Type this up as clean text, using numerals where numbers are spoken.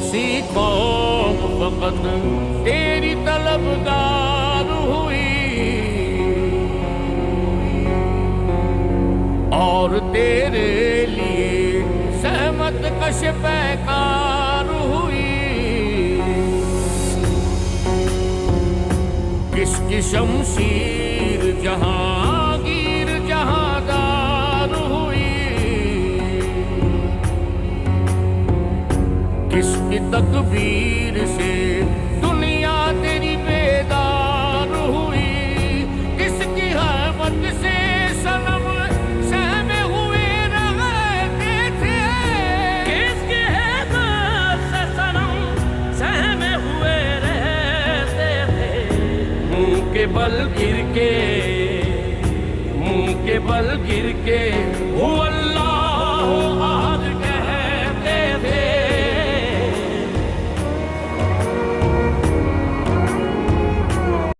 सी कौम फकत तेरी तलबगार हुई और तेरे लिए सहमत कश पैकार हुई। किसकी शमशीर जहांगीर जहांदार हुई, किसकी तकबीर से दुनिया तेरी बेदार हुई, किसकी रहमत से सनम सहमे हुए रहते थे, किसकी रहमत से सनम सहमे हुए रहते थे। मुंह के बल गिर के, मुंह के बल गिर के वो